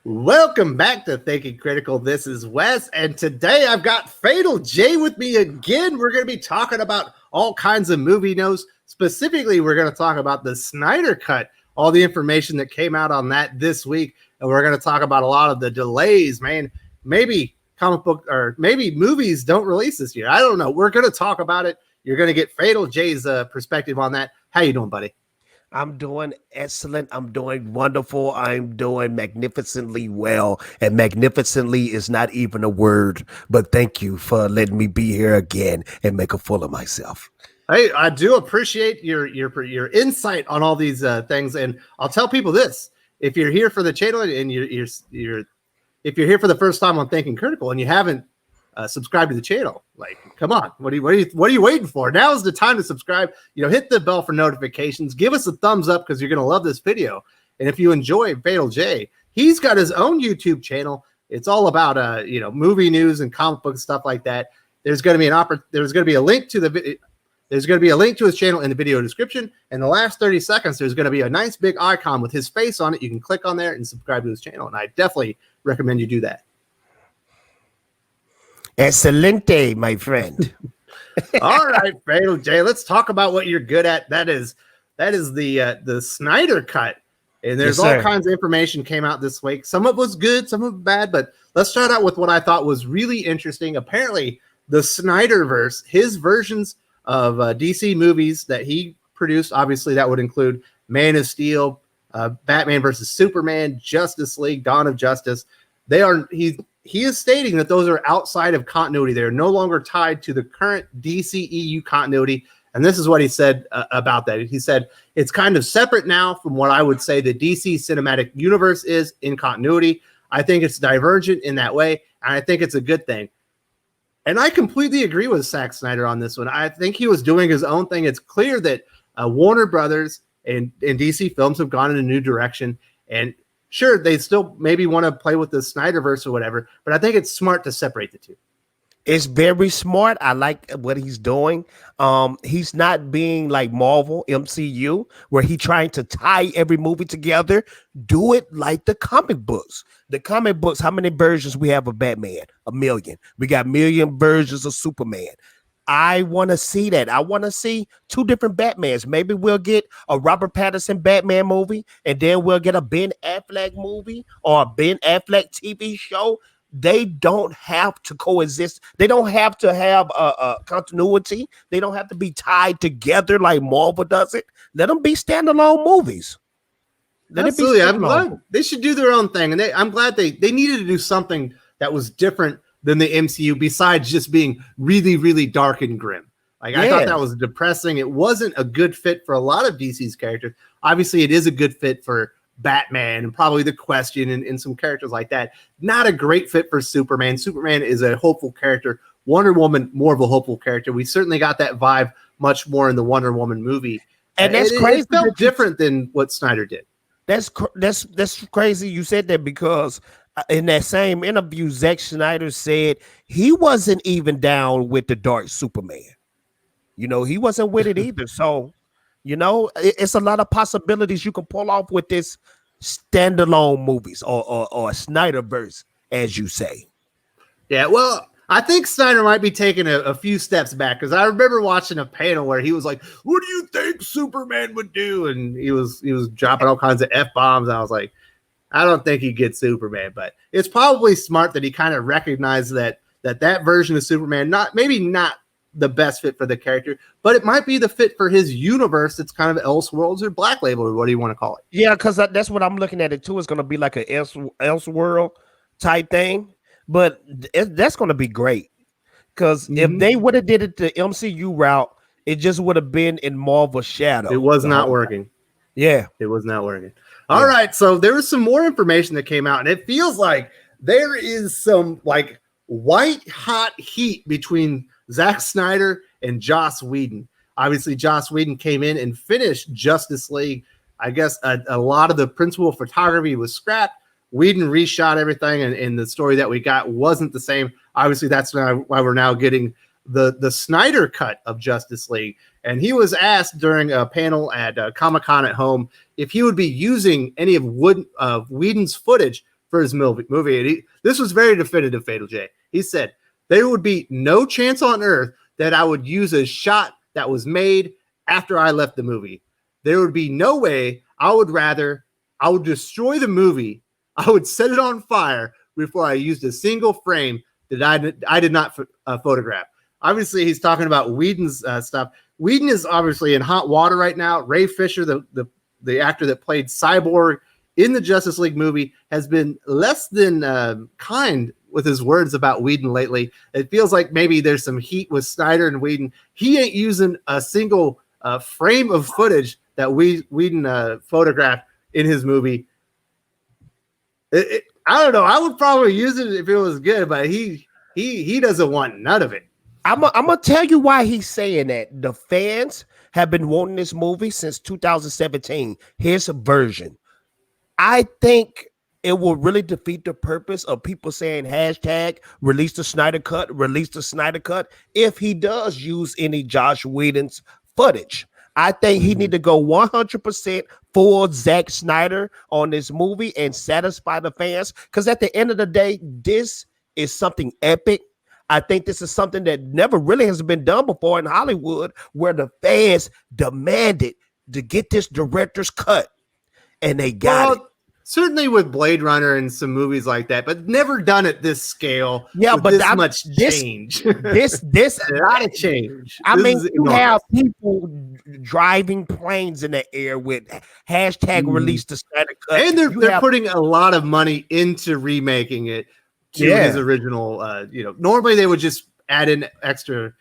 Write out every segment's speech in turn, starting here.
Welcome back to Thinking Critical. This is Wes, and today I've got Fatal J with me again. We're going to be talking about all kinds of movie news. Specifically, we're going to talk about the Snyder Cut, all the information that came out on that this week, and we're going to talk about a lot of the delays, man. Maybe comic book or maybe movies don't release this year. I don't know. We're going to talk about it. You're going to get Fatal J's perspective on that. How you doing, buddy? I'm doing excellent. I'm doing wonderful. I'm doing magnificently well. And magnificently is not even a word, but thank you for letting me be here again and make a fool of myself. Hey, I do appreciate your insight on all these things, and I'll tell people this: if you're here for the channel and if you're here for the first time on Thinking Critical and you haven't subscribed to the channel, like, come on, what are you waiting for? Now is the time to subscribe. Hit the bell for notifications. Give us a thumbs up because you're gonna love this video. And if you enjoy Fatal J, he's got his own YouTube channel. It's all about movie news and comic book stuff like that. There's gonna be a link to the video. There's going to be a link to his channel in the video description. In the last 30 seconds, there's going to be a nice big icon with his face on it. You can click on there and subscribe to his channel. And I definitely recommend you do that. Excelente, my friend. All right, Fatal J, let's talk about what you're good at. That is the Snyder Cut. And there's all kinds of information came out this week. Some of it was good, some of it bad. But let's start out with what I thought was really interesting. Apparently, the Snyderverse, his versions of DC movies that he produced. Obviously, that would include Man of Steel, Batman versus Superman, Justice League, Dawn of Justice. He is stating that those are outside of continuity. They're no longer tied to the current DCEU continuity. And this is what he said about that. He said, it's kind of separate now from what I would say the DC cinematic universe is in continuity. I think it's divergent in that way, and I think it's a good thing. And I completely agree with Zack Snyder on this one. I think he was doing his own thing. It's clear that Warner Brothers and DC Films have gone in a new direction. And sure, they still maybe want to play with the Snyderverse or whatever, but I think it's smart to separate the two. It's very smart. I like what he's doing. He's not being like Marvel, MCU, where he's trying to tie every movie together. Do it like the comic books. The comic books, how many versions we have of Batman? 1 million. We got 1 million versions of Superman. I want to see that. I want to see 2 different Batmans. Maybe we'll get a Robert Pattinson Batman movie, and then we'll get a Ben Affleck movie or a Ben Affleck TV show. They don't have to coexist. They don't have to have a continuity. They don't have to be tied together like Marvel does it. Let them be standalone movies. Absolutely. I'm glad they should do their own thing. And I'm glad they needed to do something that was different than the MCU besides just being really, really dark and grim. Like, I thought that was depressing. It wasn't a good fit for a lot of DC's characters. Obviously, it is a good fit for Batman and probably the Question and some characters like that. Not a great fit for Superman. Superman is a hopeful character. Wonder Woman, more of a hopeful character. We certainly got that vibe much more in the Wonder Woman movie. And that's crazy. It felt different than what Snyder did. That's crazy you said that, because in that same interview, Zack Snyder said he wasn't even down with the Dark Superman. He wasn't with it either. So, it's a lot of possibilities you can pull off with this standalone movies or Snyderverse, as you say. Yeah, well, I think Snyder might be taking a few steps back, because I remember watching a panel where he was like, "What do you think Superman would do?" And he was dropping all kinds of F-bombs. And I was like, I don't think he gets Superman, but it's probably smart that he kind of recognized that version of Superman, maybe not the best fit for the character, but it might be the fit for his universe. It's kind of Elseworlds or Black Label, or what do you want to call it? Yeah, because that's what I'm looking at it too. It's going to be like an Elseworld type thing, but that's going to be great, because if they would have did it the MCU route, it just would have been in Marvel's shadow. It was not working. Yeah, it was not working. All right, so there was some more information that came out, and it feels like there is some like white hot heat between Zack Snyder and Joss Whedon. Obviously, Joss Whedon came in and finished Justice League. I guess a lot of the principal photography was scrapped. Whedon reshot everything, and the story that we got wasn't the same. Obviously, that's why we're now getting the Snyder Cut of Justice League. And he was asked during a panel at Comic-Con at home if he would be using any of Whedon's footage for his movie. And this was very definitive, Fatal J. He said, there would be no chance on earth that I would use a shot that was made after I left the movie. There would be no way. I would destroy the movie. I would set it on fire before I used a single frame that I did not photograph. Obviously, he's talking about Whedon's stuff. Whedon is obviously in hot water right now. Ray Fisher, the actor that played Cyborg in the Justice League movie, has been less than kind with his words about Whedon lately. It feels like maybe there's some heat with Snyder and Whedon. He ain't using a single frame of footage that Whedon photographed in his movie. I don't know. I would probably use it if it was good, but he doesn't want none of it. I'm gonna tell you why he's saying that. The fans have been wanting this movie since 2017. His version. I think it will really defeat the purpose of people saying hashtag release the Snyder Cut if he does use any Josh Whedon's footage. I think he need to go 100% full Zack Snyder on this movie and satisfy the fans, because at the end of the day, this is something epic. I think this is something that never really has been done before in Hollywood, where the fans demanded to get this director's cut, and they got it. Certainly with Blade Runner and some movies like that, but never done at this scale. Yeah, but this much change. This a lot of change. I mean, you have people driving planes in the air with hashtag release the Snyder Cut, and they're putting a lot of money into remaking it to his original. Normally they would just add in extra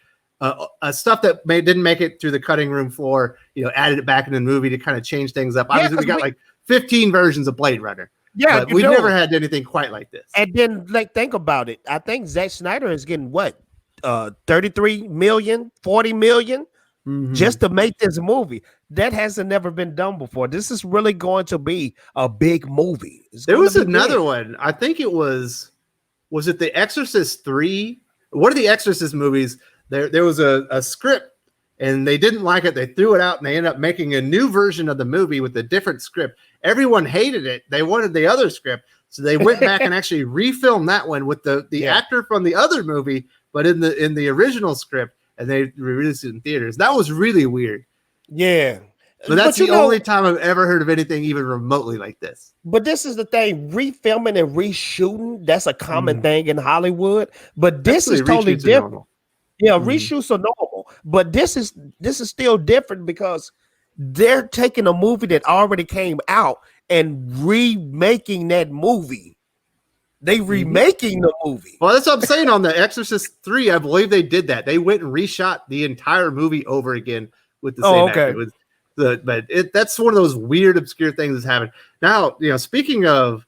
stuff that didn't make it through the cutting room floor. Added it back in the movie to kind of change things up. Obviously, we got like 15 versions of Blade Runner. Yeah, but we've never had anything quite like this. And then, think about it. I think Zack Snyder is getting what, 33 million, 40 million just to make this movie. That hasn't never been done before. This is really going to be a big movie. There was another one. I think it was it The Exorcist 3? One of the Exorcist movies, there was a script, and they didn't like it. They threw it out, and they ended up making a new version of the movie with a different script. Everyone hated it. They wanted the other script. So they went back and actually refilmed that one with the actor from the other movie, but in the original script, and they released it in theaters. That was really weird. Yeah. So that's the only time I've ever heard of anything even remotely like this. But this is the thing, refilming and reshooting, that's a common thing in Hollywood. But this is totally different. Yeah, reshoots are normal. But this is still different because they're taking a movie that already came out and remaking that movie. They remaking the movie. Well, that's what I'm saying. On The Exorcist 3, I believe they did that. They went and reshot the entire movie over again with the same actor. That's one of those weird, obscure things that's happened. Now, speaking of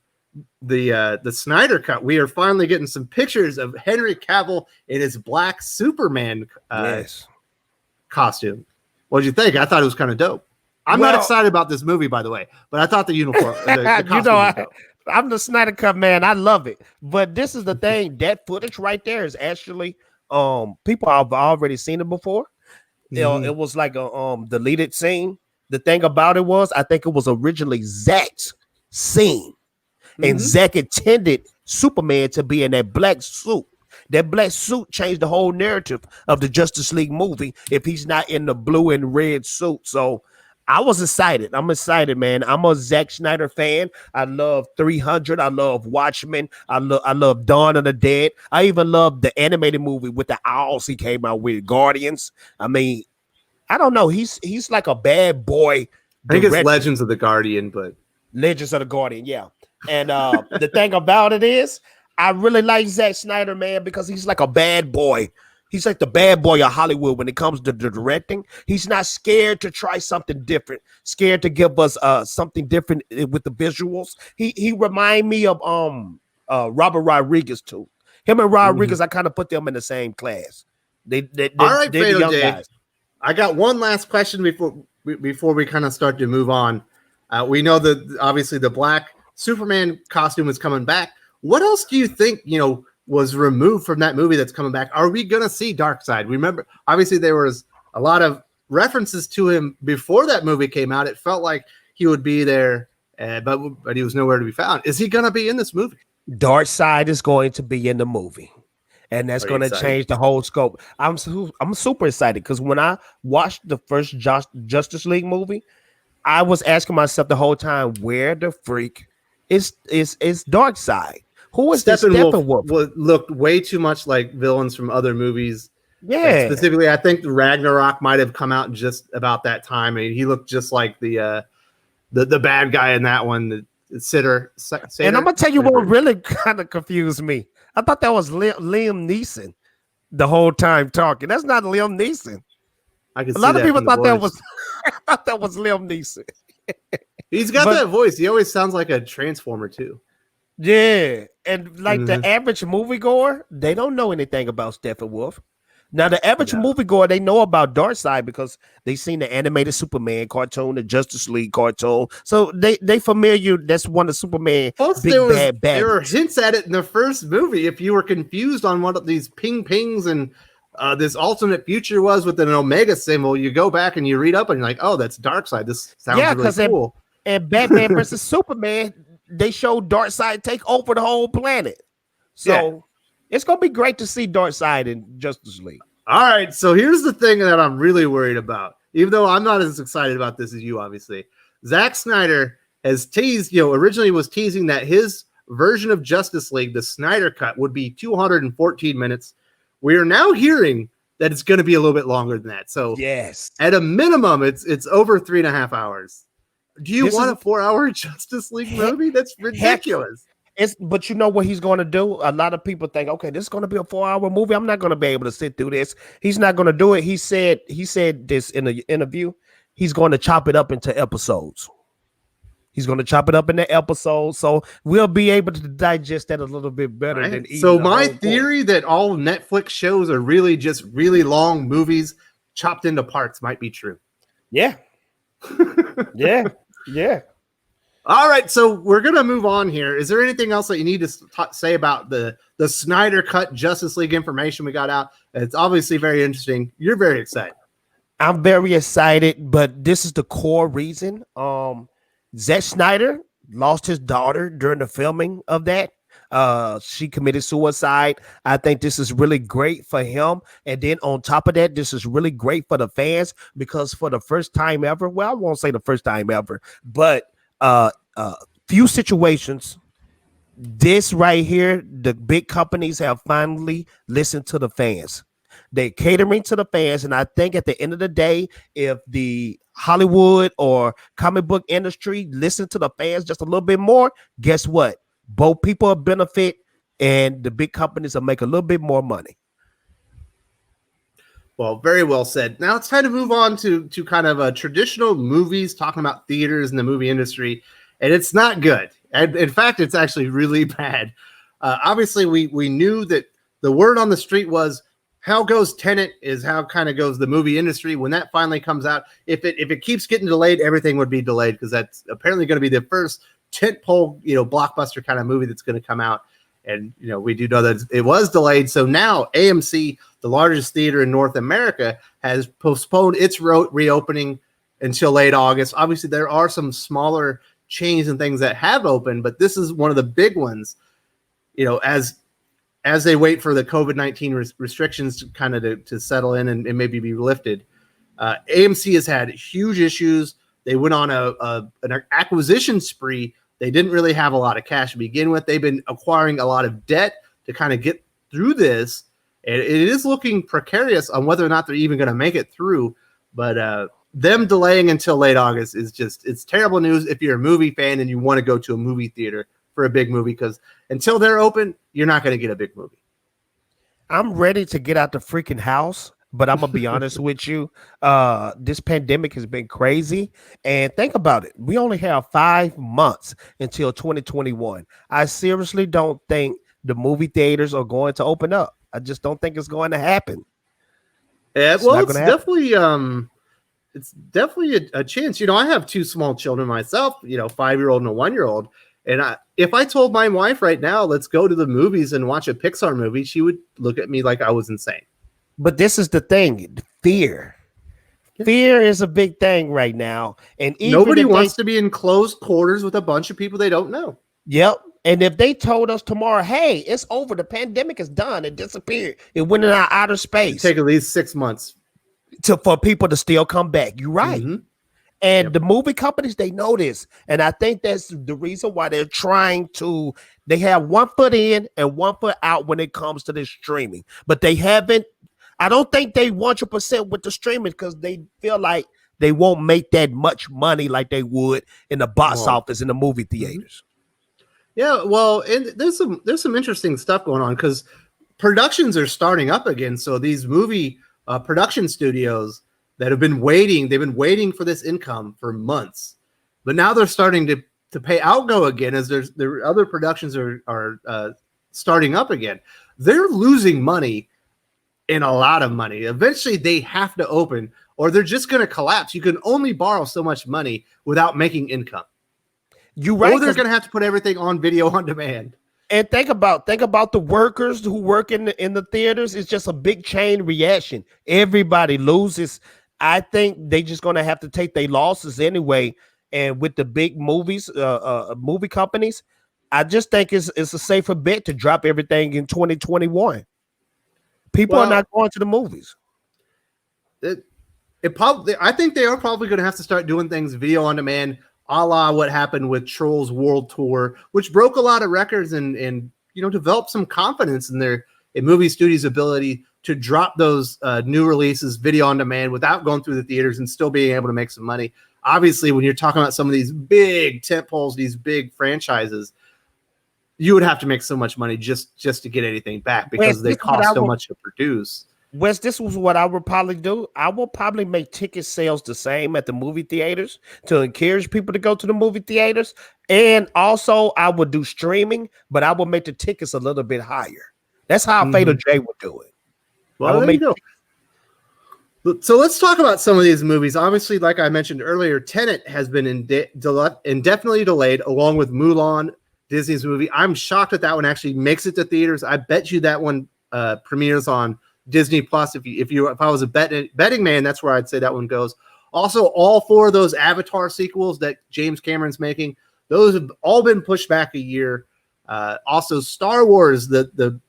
the Snyder Cut, we are finally getting some pictures of Henry Cavill in his black Superman costume. What did you think? I thought it was kind of dope. I'm not excited about this movie, by the way, but I thought the uniform, the costume was dope. I'm the Snyder Cut man. I love it. But this is the thing. That footage right there is actually people have already seen it before. It was like a deleted scene. The thing about it was, I think it was originally Zack's scene. And Zack intended Superman to be in that black suit. That black suit changed the whole narrative of the Justice League movie if he's not in the blue and red suit. So I was excited. I'm excited, man. I'm a Zack Snyder fan. I love 300. I love Watchmen. I love Dawn of the Dead. I even love the animated movie with the owls he came out with, Guardians. I mean, I don't know. He's like a bad boy. I think it's Legends of the Guardian, but Legends of the Guardian, yeah. And the thing about it is, I really like Zack Snyder, man, because he's like a bad boy. He's like the bad boy of Hollywood when it comes to the directing. He's not scared to try something different, scared to give us something different with the visuals. He remind me of Robert Rodriguez too. Him and Rodriguez, I kind of put them in the same class. All right, they're the young guys. I got one last question before we kind of start to move on. We know that obviously the black Superman costume is coming back. What else do you think, was removed from that movie that's coming back? Are we going to see Darkseid? Remember, obviously there was a lot of references to him before that movie came out. It felt like he would be there but he was nowhere to be found. Is he going to be in this movie? Darkseid is going to be in the movie, and that's going to change the whole scope. I'm super excited because when I watched the first Justice League movie, I was asking myself the whole time, where the freak is Darkseid? Who is this Steppenwolf? Looked way too much like villains from other movies. Yeah, and specifically, I think Ragnarok might have come out just about that time, and he looked just like the bad guy in that one, the Sitter. And I'm gonna tell you what really kind of confused me. I thought that was Liam Neeson the whole time talking. That's not Liam Neeson. A lot of people thought that was. I thought that was Liam Neeson. He's got that voice. He always sounds like a Transformer too. Yeah, and like the average moviegoer, they don't know anything about Steppenwolf. Now, the average moviegoer, they know about Darkseid because they seen the animated Superman cartoon, the Justice League cartoon. So they familiar. That's one of Superman. Plus, there were hints at it in the first movie. If you were confused on what these pings and this alternate future was with an Omega symbol, you go back and you read up and you're like, oh, that's Darkseid. This sounds really cool. And Batman versus Superman, they showed Darkseid take over the whole planet. So it's going to be great to see Darkseid in Justice League. All right, so here's the thing that I'm really worried about. Even though I'm not as excited about this as you, obviously. Zack Snyder has teased, originally was teasing that his version of Justice League, the Snyder Cut, would be 214 minutes. We are now hearing that it's going to be a little bit longer than that. So yes, at a minimum, it's over 3.5 hours. Do you want a 4-hour Justice League movie? That's ridiculous. But you know what he's going to do? A lot of people think, okay, this is going to be a 4-hour movie. I'm not going to be able to sit through this. He's not going to do it. He said this in an interview. He's going to chop it up into episodes. He's going to chop it up into episodes, so we'll be able to digest that a little bit better than. So my theory that all Netflix shows are really just really long movies chopped into parts might be true. Yeah. Yeah. All right, so we're gonna move on here. Is there anything else that you need to say about the Snyder Cut Justice League information we got out? It's obviously very interesting. You're very excited. I'm very excited, but this is the core reason. Zack Snyder lost his daughter during the filming of that. She committed suicide. I think this is really great for him. And then on top of that, this is really great for the fans because for the first time ever, well, I won't say the first time ever, but few situations, this right here, the big companies have finally listened to the fans. They're catering to the fans. And I think at the end of the day, if the Hollywood or comic book industry listen to the fans just a little bit more, guess what? Both people will benefit and the big companies will make a little bit more money. Well, very well said. Now it's time to move on to kind of traditional movies, talking about theaters and the movie industry. And it's not good. And in fact, it's actually really bad. Obviously, we knew that the word on the street was how goes Tenet is how kind of goes the movie industry. When that finally comes out, if it keeps getting delayed, everything would be delayed because that's apparently going to be the first tentpole, blockbuster kind of movie that's going to come out. And, we do know that it was delayed. So now AMC, the largest theater in North America, has postponed its reopening until late August. Obviously, there are some smaller chains and things that have opened, but this is one of the big ones, as they wait for the COVID-19 restrictions to kind of to settle in and maybe be lifted. AMC has had huge issues. They went on an acquisition spree. They didn't really have a lot of cash to begin with. They've been acquiring a lot of debt to kind of get through this. And it is looking precarious on whether or not they're even going to make it through. But them delaying until late August is it's terrible news if you're a movie fan and you want to go to a movie theater for a big movie, because until they're open, you're not going to get a big movie. I'm ready to get out the freaking house. But I'm going to be honest with you. This pandemic has been crazy. And think about it. We only have 5 months until 2021. I seriously don't think the movie theaters are going to open up. I just don't think it's going to happen. Yeah, it's definitely a chance. I have 2 small children myself, 5-year-old and a 1-year-old. And if I told my wife right now, let's go to the movies and watch a Pixar movie, she would look at me like I was insane. But this is the thing, fear. Fear is a big thing right now, and even nobody wants to be in closed quarters with a bunch of people they don't know. Yep. And if they told us tomorrow, hey, it's over, the pandemic is done, it disappeared, it went in our outer space. It'd take at least 6 months for people to still come back. You're right. Mm-hmm. And the movie companies, they know this. And I think that's the reason why they're trying to, they have 1 foot in and 1 foot out when it comes to this streaming. But they haven't, I don't think they 100% with the streaming because they feel like they won't make that much money like they would in the box office in the movie theaters. Yeah, well, and there's some interesting stuff going on because productions are starting up again. So these movie production studios that have been waiting, they've been waiting for this income for months, but now they're starting to pay outgo again as their other productions are starting up again. They're losing money, and a lot of money. Eventually, they have to open, or they're just going to collapse. You can only borrow so much money without making income. You're right. Or they're going to have to put everything on video on demand. And think about the workers who work in the theaters. It's just a big chain reaction. Everybody loses. I think they just going to have to take their losses anyway. And with the big movies, movie companies, I just think it's a safer bet to drop everything in 2021. People are not going to the movies. I think they are probably going to have to start doing things video on demand, a la what happened with Trolls World Tour, which broke a lot of records and developed some confidence in movie studios' ability to drop those new releases video on demand without going through the theaters and still being able to make some money. Obviously, when you're talking about some of these big tentpoles, these big franchises, you would have to make so much money just to get anything back because they cost so much to produce. Wes, this was what I would probably do. I will probably make ticket sales the same at the movie theaters to encourage people to go to the movie theaters. And also I would do streaming, but I will make the tickets a little bit higher. That's how Fatal J would do it. Well, there you go. So let's talk about some of these movies. Obviously, like I mentioned earlier, Tenet has been indefinitely delayed along with Mulan, Disney's movie. I'm shocked that one actually makes it to theaters. I bet you that one premieres on Disney Plus. If I was a betting man, that's where I'd say that one goes. Also, all 4 of those Avatar sequels that James Cameron's making, those have all been pushed back a year. Also, Star Wars, the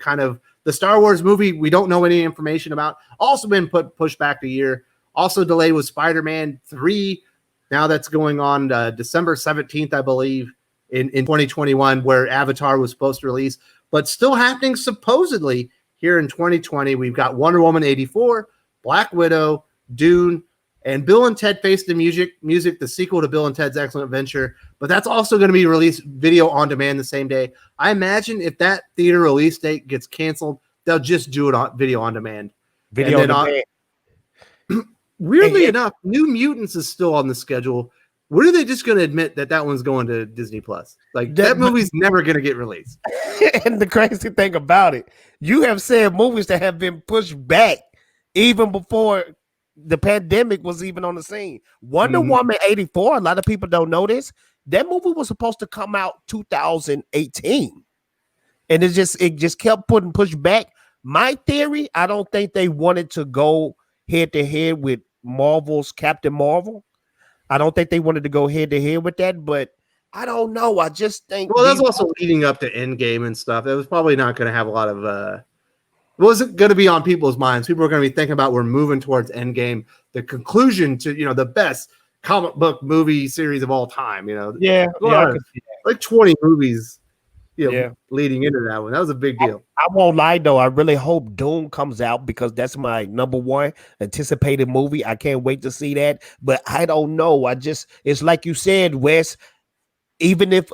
kind of the Star Wars movie we don't know any information about, also been pushed back a year. Also delayed with Spider-Man 3. Now that's going on December 17th, I believe, in 2021, where Avatar was supposed to release, but still happening supposedly here in 2020. We've got Wonder Woman 84, Black Widow, Dune, and Bill and Ted Face the Music, the sequel to Bill and Ted's Excellent Adventure. But that's also going to be released video on demand the same day. I imagine if that theater release date gets canceled, they'll just do it on video on demand. Video on demand. Weirdly enough, New Mutants is still on the schedule. When are they just going to admit that one's going to Disney Plus? Like that movie's never going to get released. And the crazy thing about it, you have said movies that have been pushed back even before the pandemic was even on the scene. Wonder Woman 84, a lot of people don't know this. That movie was supposed to come out 2018. And it just kept putting pushed back. My theory, I don't think they wanted to go head to head with Marvel's Captain Marvel. I don't think they wanted to go head to head with that, but I don't know. I just think that's also leading up to Endgame and stuff. That was probably not going to have a lot of it wasn't going to be on people's minds. People are going to be thinking about we're moving towards Endgame, the conclusion to the best comic book movie series of all time. Like 20 movies. Leading into that one. That was a big deal. I won't lie though. I really hope Doom comes out because that's my number 1 anticipated movie. I can't wait to see that. But I don't know. It's like you said, Wes. Even if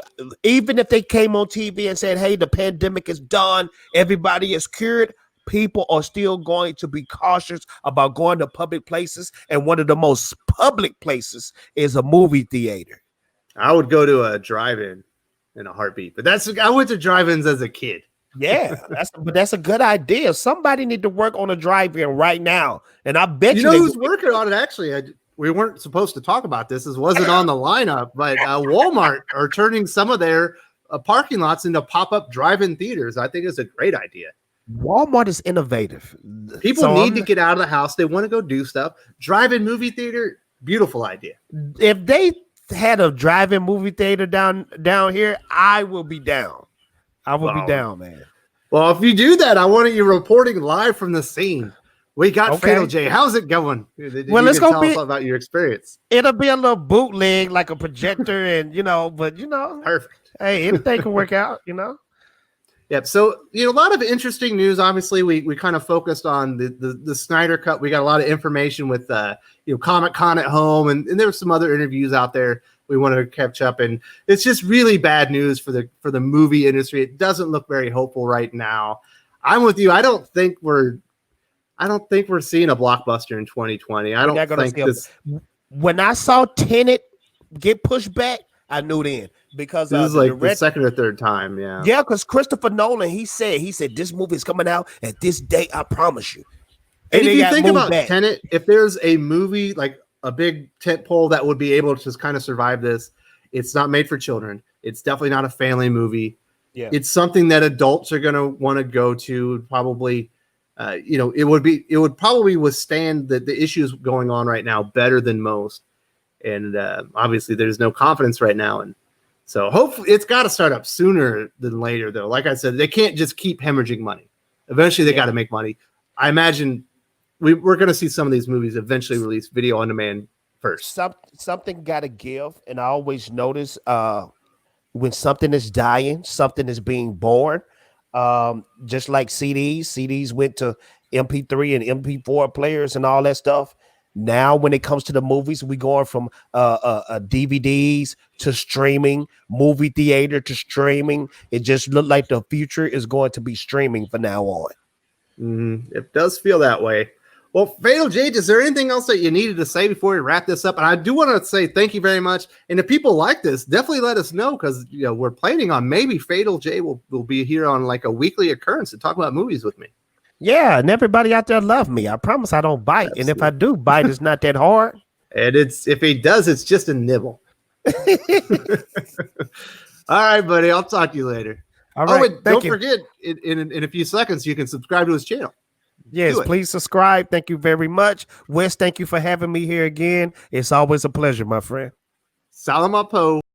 they came on TV and said, "Hey, the pandemic is done, everybody is cured," people are still going to be cautious about going to public places. And one of the most public places is a movie theater. I would go to a drive-in in a heartbeat, but I went to drive-ins as a kid. Yeah, that's a good idea. Somebody need to work on a drive-in right now, and I bet you know who's working on it. Actually, we weren't supposed to talk about this. This wasn't on the lineup, but Walmart are turning some of their parking lots into pop-up drive-in theaters. I think it's a great idea. Walmart is innovative. People need to get out of the house. They want to go do stuff. Drive-in movie theater, beautiful idea. If they had a drive-in movie theater down here, I will be down. I will be down, man. Well, if you do that, I want you reporting live from the scene. We got Fatal J. How's it going? Well, it's gonna tell us about your experience. It'll be a little bootleg, like a projector, and but perfect. Hey, anything can work out, Yep. So a lot of interesting news. Obviously, we kind of focused on the Snyder Cut. We got a lot of information with Comic-Con at home, and there were some other interviews out there we wanted to catch up. And it's just really bad news for the movie industry. It doesn't look very hopeful right now. I'm with you. I don't think we're seeing a blockbuster in 2020. I don't think this. When I saw Tenet get pushed back, I knew then, because this is like the second or third time. Yeah, because Christopher Nolan, he said this movie is coming out at this date. I promise you. And if you think about Tenet, if there's a movie like a big tentpole that would be able to just kind of survive this, it's not made for children. It's definitely not a family movie. Yeah, it's something that adults are going to want to go to. Probably, it would probably withstand the issues going on right now better than most. And obviously, there's no confidence right now, and so hopefully, it's got to start up sooner than later. Though, like I said, they can't just keep hemorrhaging money. Eventually, they got to make money. I imagine we're going to see some of these movies eventually release video on demand first. Something got to give, and I always notice when something is dying, something is being born. Just like CDs went to MP3 and MP4 players and all that stuff. Now, when it comes to the movies, we going from DVDs to streaming, movie theater to streaming. It just looked like the future is going to be streaming from now on. It does feel that way. Well, Fatal Jade, is there anything else that you needed to say before we wrap this up? And I do want to say thank you very much. And if people like this, definitely let us know, because we're planning on maybe Fatal Jade will be here on like a weekly occurrence to talk about movies with me. Yeah, and everybody out there love me. I promise I don't bite. Absolutely. And if I do bite, it's not that hard. And if he does, it's just a nibble. All right, buddy. I'll talk to you later. All right. Don't forget, in a few seconds, you can subscribe to his channel. Yes, please subscribe. Thank you very much. Wes, thank you for having me here again. It's always a pleasure, my friend. Salamapo.